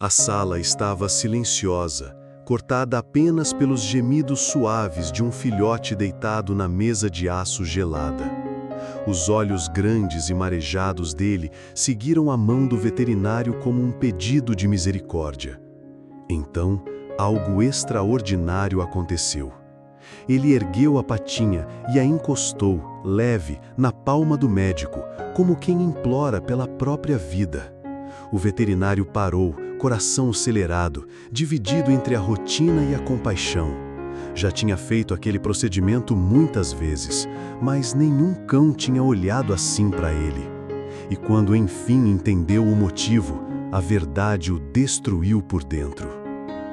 A sala estava silenciosa, cortada apenas pelos gemidos suaves de um filhote deitado na mesa de aço gelada. Os olhos grandes e marejados dele seguiram a mão do veterinário como um pedido de misericórdia. Então, algo extraordinário aconteceu. Ele ergueu a patinha e a encostou, leve, na palma do médico, como quem implora pela própria vida. O veterinário parou, coração acelerado, dividido entre a rotina e a compaixão. Já tinha feito aquele procedimento muitas vezes, mas nenhum cão tinha olhado assim para ele. E quando enfim entendeu o motivo, a verdade o destruiu por dentro.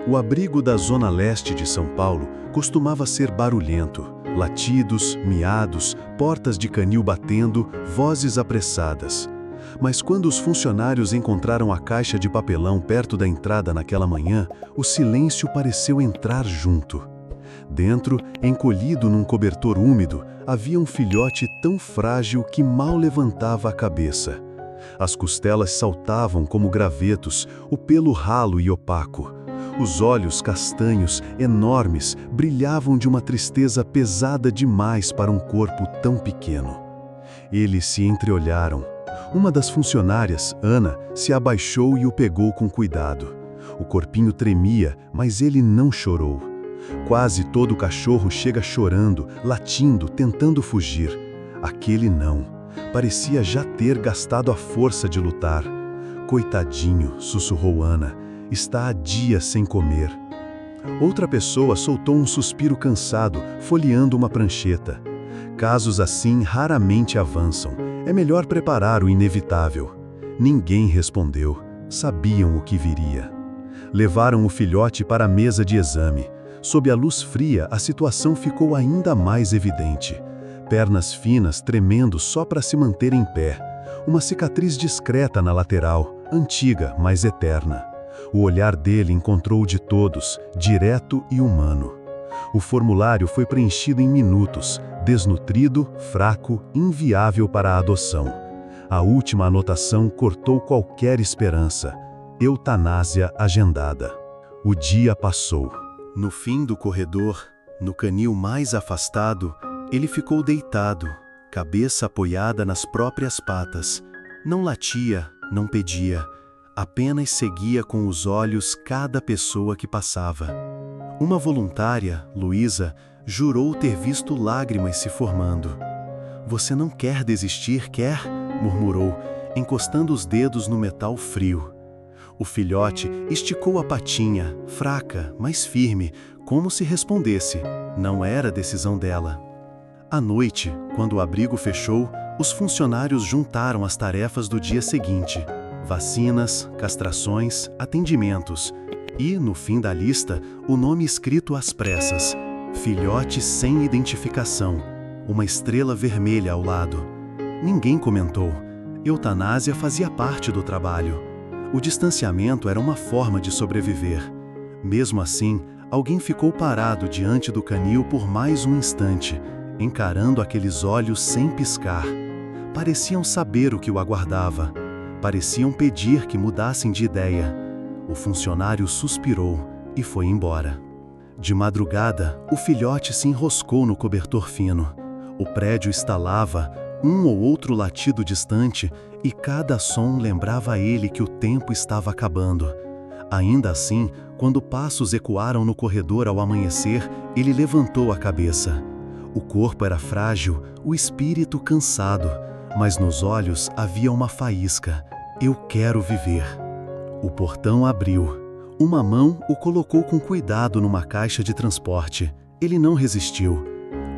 O abrigo da zona leste de São Paulo costumava ser barulhento. Latidos, miados, portas de canil batendo, vozes apressadas. Mas quando os funcionários encontraram a caixa de papelão perto da entrada naquela manhã, o silêncio pareceu entrar junto. Dentro, encolhido num cobertor úmido, havia um filhote tão frágil que mal levantava a cabeça. As costelas saltavam como gravetos, o pelo ralo e opaco. Os olhos castanhos, enormes, brilhavam de uma tristeza pesada demais para um corpo tão pequeno. Eles se entreolharam. Uma das funcionárias, Ana, se abaixou e o pegou com cuidado. O corpinho tremia, mas ele não chorou. Quase todo cachorro chega chorando, latindo, tentando fugir. Aquele não. Parecia já ter gastado a força de lutar. Coitadinho, sussurrou Ana. Está há dias sem comer. Outra pessoa soltou um suspiro cansado, folheando uma prancheta. Casos assim raramente avançam. É melhor preparar o inevitável. Ninguém respondeu. Sabiam o que viria. Levaram o filhote para a mesa de exame. Sob a luz fria, a situação ficou ainda mais evidente. Pernas finas tremendo só para se manter em pé. Uma cicatriz discreta na lateral, antiga, mas eterna. O olhar dele encontrou o de todos, direto e humano. O formulário foi preenchido em minutos, desnutrido, fraco, inviável para a adoção. A última anotação cortou qualquer esperança. Eutanásia agendada. O dia passou. No fim do corredor, no canil mais afastado, ele ficou deitado, cabeça apoiada nas próprias patas. Não latia, não pedia. Apenas seguia com os olhos cada pessoa que passava. Uma voluntária, Luísa, jurou ter visto lágrimas se formando. "Você não quer desistir, quer?" murmurou, encostando os dedos no metal frio. O filhote esticou a patinha, fraca, mas firme, como se respondesse. Não era decisão dela. À noite, quando o abrigo fechou, os funcionários juntaram as tarefas do dia seguinte. Vacinas, castrações, atendimentos. E, no fim da lista, o nome escrito às pressas. Filhote sem identificação. Uma estrela vermelha ao lado. Ninguém comentou. Eutanásia fazia parte do trabalho. O distanciamento era uma forma de sobreviver. Mesmo assim, alguém ficou parado diante do canil por mais um instante, encarando aqueles olhos sem piscar. Pareciam saber o que o aguardava. Pareciam pedir que mudassem de ideia. O funcionário suspirou e foi embora. De madrugada, o filhote se enroscou no cobertor fino. O prédio estalava, um ou outro latido distante, e cada som lembrava a ele que o tempo estava acabando. Ainda assim, quando passos ecoaram no corredor ao amanhecer, ele levantou a cabeça. O corpo era frágil, o espírito cansado, mas nos olhos havia uma faísca. Eu quero viver. O portão abriu. Uma mão o colocou com cuidado numa caixa de transporte. Ele não resistiu.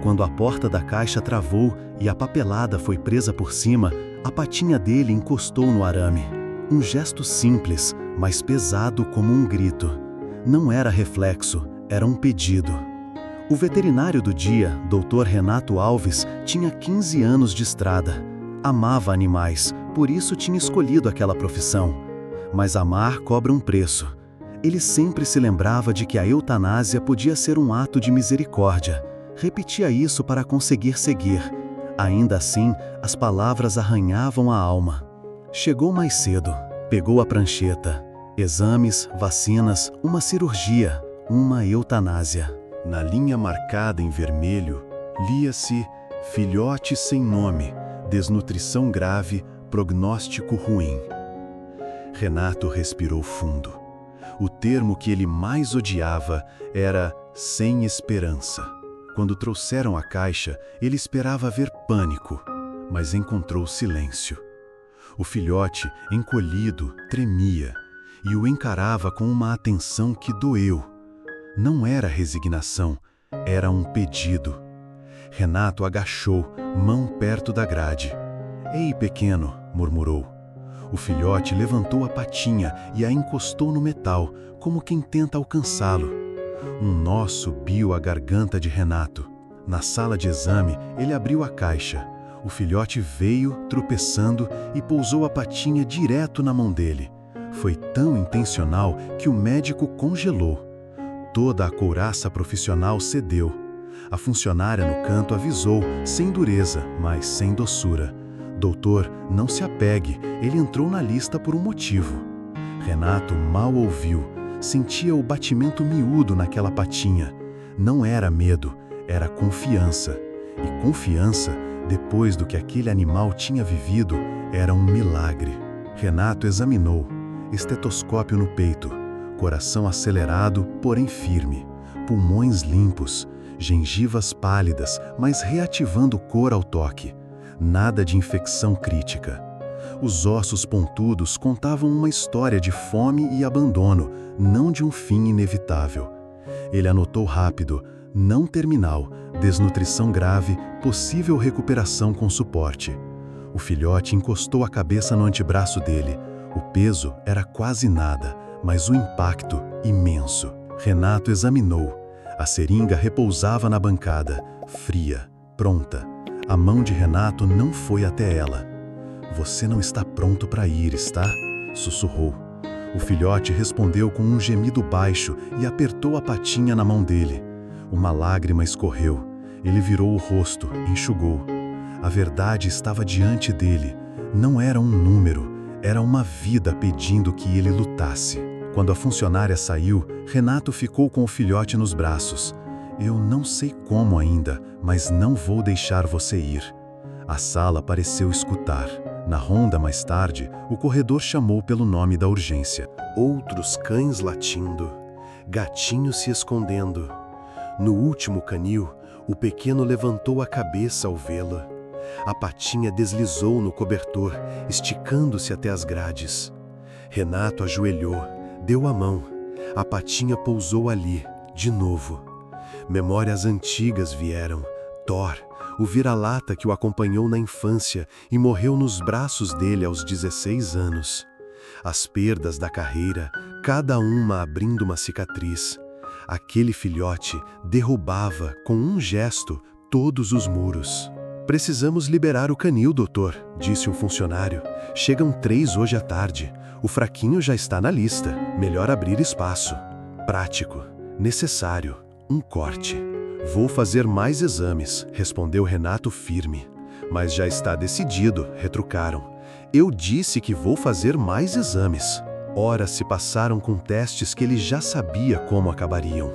Quando a porta da caixa travou e a papelada foi presa por cima, a patinha dele encostou no arame. Um gesto simples, mas pesado como um grito. Não era reflexo, era um pedido. O veterinário do dia, Dr. Renato Alves, tinha 15 anos de estrada. Amava animais, por isso tinha escolhido aquela profissão. Mas amar cobra um preço. Ele sempre se lembrava de que a eutanásia podia ser um ato de misericórdia. Repetia isso para conseguir seguir. Ainda assim, as palavras arranhavam a alma. Chegou mais cedo, pegou a prancheta. Exames, vacinas, uma cirurgia, uma eutanásia. Na linha marcada em vermelho, lia-se filhote sem nome, desnutrição grave, prognóstico ruim. Renato respirou fundo. O termo que ele mais odiava era sem esperança. Quando trouxeram a caixa, ele esperava ver pânico, mas encontrou silêncio. O filhote, encolhido, tremia e o encarava com uma atenção que doeu. Não era resignação, era um pedido. Renato agachou, mão perto da grade. "Ei, pequeno", murmurou. O filhote levantou a patinha e a encostou no metal, como quem tenta alcançá-lo. Um nó subiu à garganta de Renato. Na sala de exame, ele abriu a caixa. O filhote veio, tropeçando, e pousou a patinha direto na mão dele. Foi tão intencional que o médico congelou. Toda a couraça profissional cedeu. A funcionária no canto avisou, sem dureza, mas sem doçura: "Doutor, não se apegue, ele entrou na lista por um motivo." Renato mal ouviu, sentia o batimento miúdo naquela patinha. Não era medo, era confiança. E confiança, depois do que aquele animal tinha vivido, era um milagre. Renato examinou. Estetoscópio no peito, coração acelerado, porém firme, pulmões limpos, gengivas pálidas, mas reativando cor ao toque. Nada de infecção crítica. Os ossos pontudos contavam uma história de fome e abandono, não de um fim inevitável. Ele anotou rápido: não terminal, desnutrição grave, possível recuperação com suporte. O filhote encostou a cabeça no antebraço dele. O peso era quase nada, mas o impacto imenso. Renato examinou. A seringa repousava na bancada, fria, pronta. A mão de Renato não foi até ela. "Você não está pronto para ir, está?" sussurrou. O filhote respondeu com um gemido baixo e apertou a patinha na mão dele. Uma lágrima escorreu. Ele virou o rosto, enxugou. A verdade estava diante dele. Não era um número, era uma vida pedindo que ele lutasse. Quando a funcionária saiu, Renato ficou com o filhote nos braços. "Eu não sei como ainda, mas não vou deixar você ir." A sala pareceu escutar. Na ronda mais tarde, o corredor chamou pelo nome da urgência. Outros cães latindo, gatinhos se escondendo. No último canil, o pequeno levantou a cabeça ao vê-la. A patinha deslizou no cobertor, esticando-se até as grades. Renato ajoelhou, deu a mão. A patinha pousou ali, de novo. Memórias antigas vieram. Thor, o vira-lata que o acompanhou na infância e morreu nos braços dele aos 16 anos. As perdas da carreira, cada uma abrindo uma cicatriz. Aquele filhote derrubava, com um gesto, todos os muros. "Precisamos liberar o canil, doutor", disse um funcionário. "Chegam 3 hoje à tarde. O fraquinho já está na lista. Melhor abrir espaço." Prático. Necessário. Um corte. "Vou fazer mais exames", respondeu Renato firme. "Mas já está decidido", retrucaram. "Eu disse que vou fazer mais exames." Horas se passaram com testes que ele já sabia como acabariam.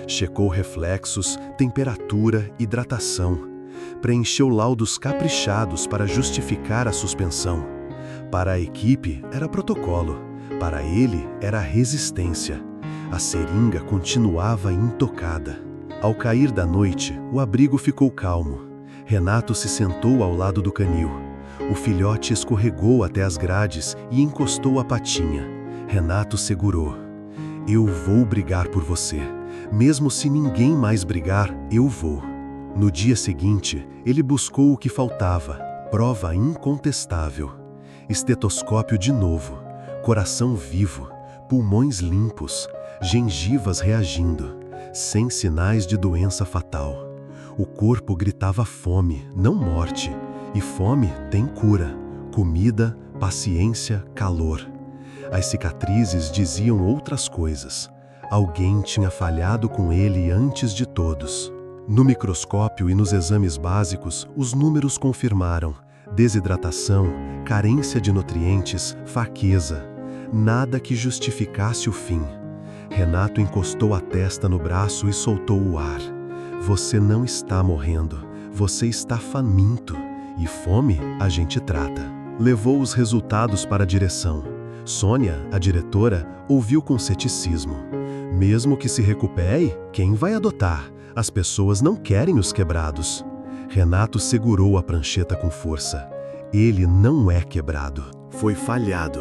Checou reflexos, temperatura, hidratação. Preencheu laudos caprichados para justificar a suspensão. Para a equipe, era protocolo. Para ele, era resistência. A seringa continuava intocada. Ao cair da noite, o abrigo ficou calmo. Renato se sentou ao lado do canil. O filhote escorregou até as grades e encostou a patinha. Renato segurou. "Eu vou brigar por você. Mesmo se ninguém mais brigar, eu vou." No dia seguinte, ele buscou o que faltava, prova incontestável. Estetoscópio de novo, coração vivo, pulmões limpos, gengivas reagindo, sem sinais de doença fatal. O corpo gritava fome, não morte, e fome tem cura, comida, paciência, calor. As cicatrizes diziam outras coisas. Alguém tinha falhado com ele antes de todos. No microscópio e nos exames básicos, os números confirmaram: desidratação, carência de nutrientes, fraqueza. nada que justificasse o fim. Renato encostou a testa no braço e soltou o ar. Você não está morrendo, você está faminto, e fome a gente trata. Levou os resultados para a direção. Sônia, a diretora, ouviu com ceticismo. Mesmo que se recupere, quem vai adotar? As pessoas não querem os quebrados. Renato segurou a prancheta com força. Ele não é quebrado. Foi falhado.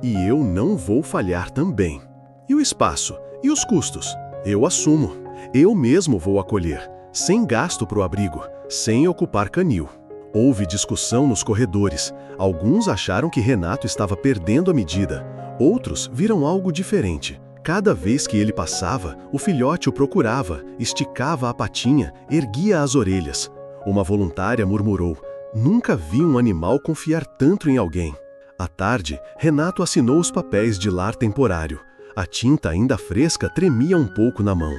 E eu não vou falhar também. E o espaço? E os custos? Eu assumo. Eu mesmo vou acolher, sem gasto para o abrigo, sem ocupar canil. Houve discussão nos corredores. Alguns acharam que Renato estava perdendo a medida. Outros viram algo diferente. Cada vez que ele passava, o filhote o procurava, esticava a patinha, erguia as orelhas. Uma voluntária murmurou: "Nunca vi um animal confiar tanto em alguém." À tarde, Renato assinou os papéis de lar temporário. A tinta ainda fresca tremia um pouco na mão.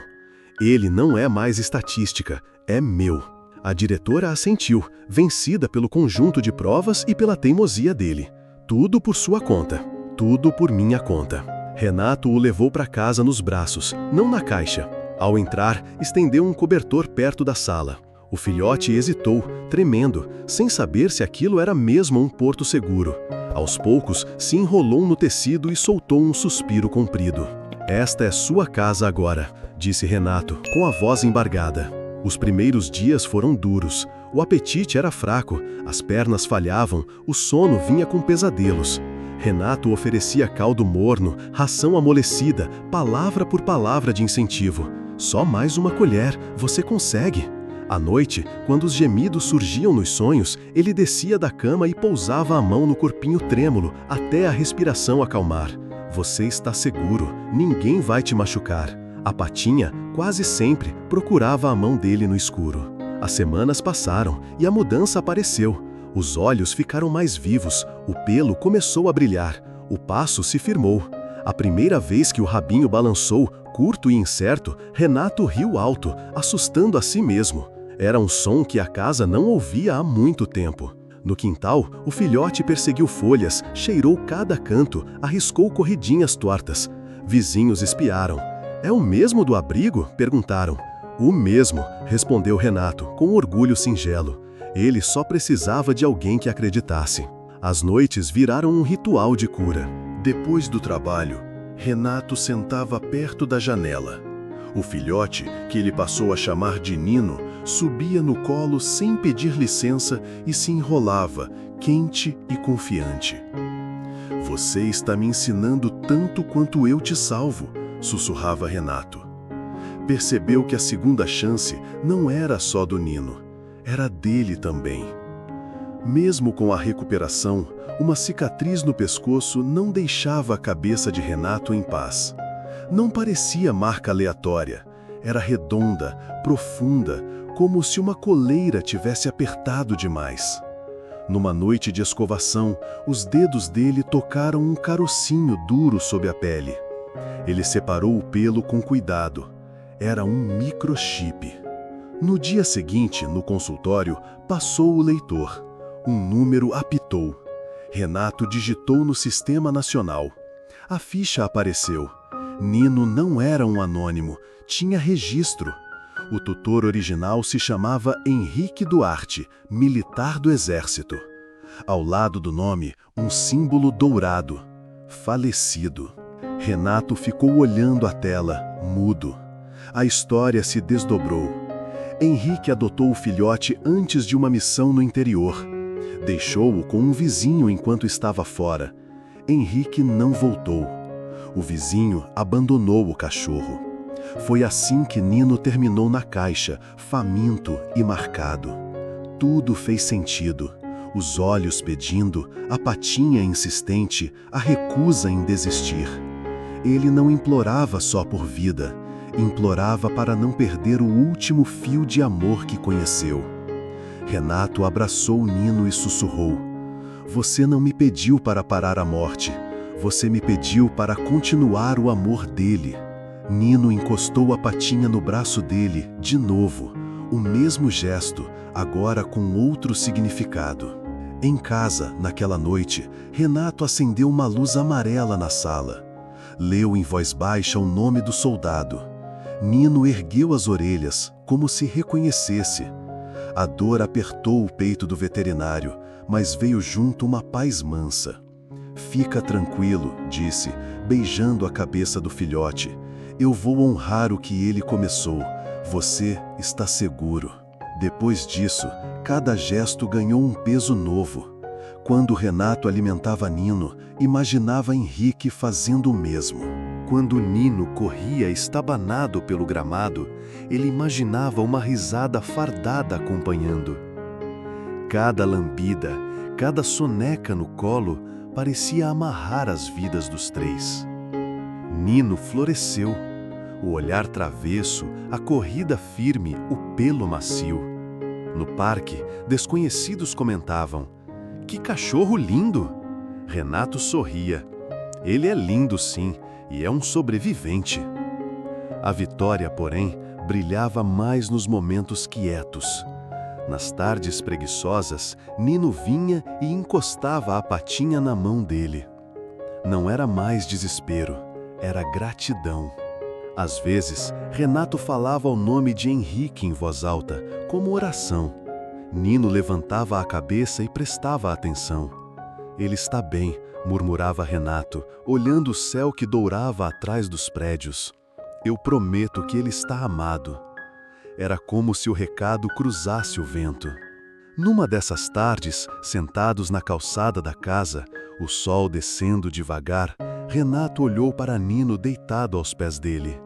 Ele não é mais estatística, é meu. A diretora assentiu, vencida pelo conjunto de provas e pela teimosia dele. Tudo por sua conta, tudo por minha conta. Renato o levou para casa nos braços, não na caixa. Ao entrar, estendeu um cobertor perto da sala. O filhote hesitou, tremendo, sem saber se aquilo era mesmo um porto seguro. Aos poucos, se enrolou no tecido e soltou um suspiro comprido. "Esta é sua casa agora", disse Renato, com a voz embargada. Os primeiros dias foram duros. O apetite era fraco, as pernas falhavam, o sono vinha com pesadelos. Renato oferecia caldo morno, ração amolecida, palavra por palavra de incentivo. "Só mais uma colher, você consegue." À noite, quando os gemidos surgiam nos sonhos, ele descia da cama e pousava a mão no corpinho trêmulo, até a respiração acalmar. "Você está seguro, ninguém vai te machucar." A patinha, quase sempre, procurava a mão dele no escuro. As semanas passaram e a mudança apareceu. Os olhos ficaram mais vivos, o pelo começou a brilhar, o passo se firmou. A primeira vez que o rabinho balançou, curto e incerto, Renato riu alto, assustando a si mesmo. Era um som que a casa não ouvia há muito tempo. No quintal, o filhote perseguiu folhas, cheirou cada canto, arriscou corridinhas tortas. Vizinhos espiaram. "É o mesmo do abrigo?" perguntaram. "O mesmo", respondeu Renato, com orgulho singelo. Ele só precisava de alguém que acreditasse. As noites viraram um ritual de cura. Depois do trabalho, Renato sentava perto da janela. O filhote, que ele passou a chamar de Nino, subia no colo sem pedir licença e se enrolava, quente e confiante. "Você está me ensinando tanto quanto eu te salvo", sussurrava Renato. Percebeu que a segunda chance não era só do Nino, era dele também. Mesmo com a recuperação, uma cicatriz no pescoço não deixava a cabeça de Renato em paz. Não parecia marca aleatória, era redonda, profunda, como se uma coleira tivesse apertado demais. Numa noite de escovação, os dedos dele tocaram um carocinho duro sob a pele. Ele separou o pelo com cuidado. Era um microchip. No dia seguinte, no consultório, passou o leitor. Um número apitou. Renato digitou no Sistema Nacional. A ficha apareceu. Nino não era um anônimo, tinha registro. O tutor original se chamava Henrique Duarte, militar do Exército. Ao lado do nome, um símbolo dourado. Falecido. Renato ficou olhando a tela, mudo. A história se desdobrou. Henrique adotou o filhote antes de uma missão no interior. Deixou-o com um vizinho enquanto estava fora. Henrique não voltou. O vizinho abandonou o cachorro. Foi assim que Nino terminou na caixa, faminto e marcado. Tudo fez sentido. Os olhos pedindo, a patinha insistente, a recusa em desistir. Ele não implorava só por vida, implorava para não perder o último fio de amor que conheceu. Renato abraçou Nino e sussurrou: "Você não me pediu para parar a morte, você me pediu para continuar o amor dele." Nino encostou a patinha no braço dele, de novo, o mesmo gesto, agora com outro significado. Em casa, naquela noite, Renato acendeu uma luz amarela na sala. Leu em voz baixa o nome do soldado. Nino ergueu as orelhas, como se reconhecesse. A dor apertou o peito do veterinário, mas veio junto uma paz mansa. "Fica tranquilo", disse, beijando a cabeça do filhote. "Eu vou honrar o que ele começou. Você está seguro." Depois disso, cada gesto ganhou um peso novo. Quando Renato alimentava Nino, imaginava Henrique fazendo o mesmo. Quando Nino corria estabanado pelo gramado, ele imaginava uma risada fardada acompanhando. Cada lambida, cada soneca no colo parecia amarrar as vidas dos três. Nino floresceu. O olhar travesso, a corrida firme, o pelo macio. No parque, desconhecidos comentavam: "Que cachorro lindo!" Renato sorria. "Ele é lindo sim, e é um sobrevivente." A vitória, porém, brilhava mais nos momentos quietos. Nas tardes preguiçosas, Nino vinha e encostava a patinha na mão dele. Não era mais desespero, era gratidão. Às vezes, Renato falava o nome de Henrique em voz alta, como oração. Nino levantava a cabeça e prestava atenção. "Ele está bem", murmurava Renato, olhando o céu que dourava atrás dos prédios. "Eu prometo que ele está amado." Era como se o recado cruzasse o vento. Numa dessas tardes, sentados na calçada da casa, o sol descendo devagar, Renato olhou para Nino deitado aos pés dele.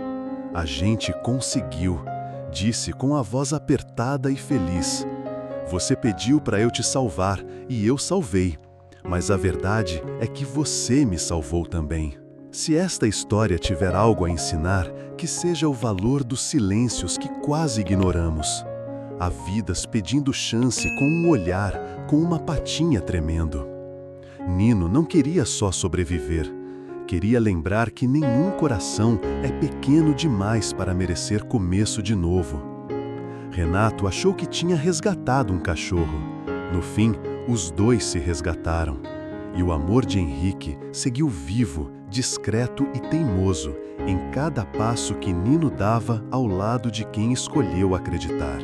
"A gente conseguiu", disse com a voz apertada e feliz. "Você pediu para eu te salvar e eu salvei, mas a verdade é que você me salvou também." Se esta história tiver algo a ensinar, que seja o valor dos silêncios que quase ignoramos. Há vidas pedindo chance com um olhar, com uma patinha tremendo. Nino não queria só sobreviver. Queria lembrar que nenhum coração é pequeno demais para merecer começo de novo. Renato achou que tinha resgatado um cachorro. No fim, os dois se resgataram. E o amor de Henrique seguiu vivo, discreto e teimoso, em cada passo que Nino dava ao lado de quem escolheu acreditar.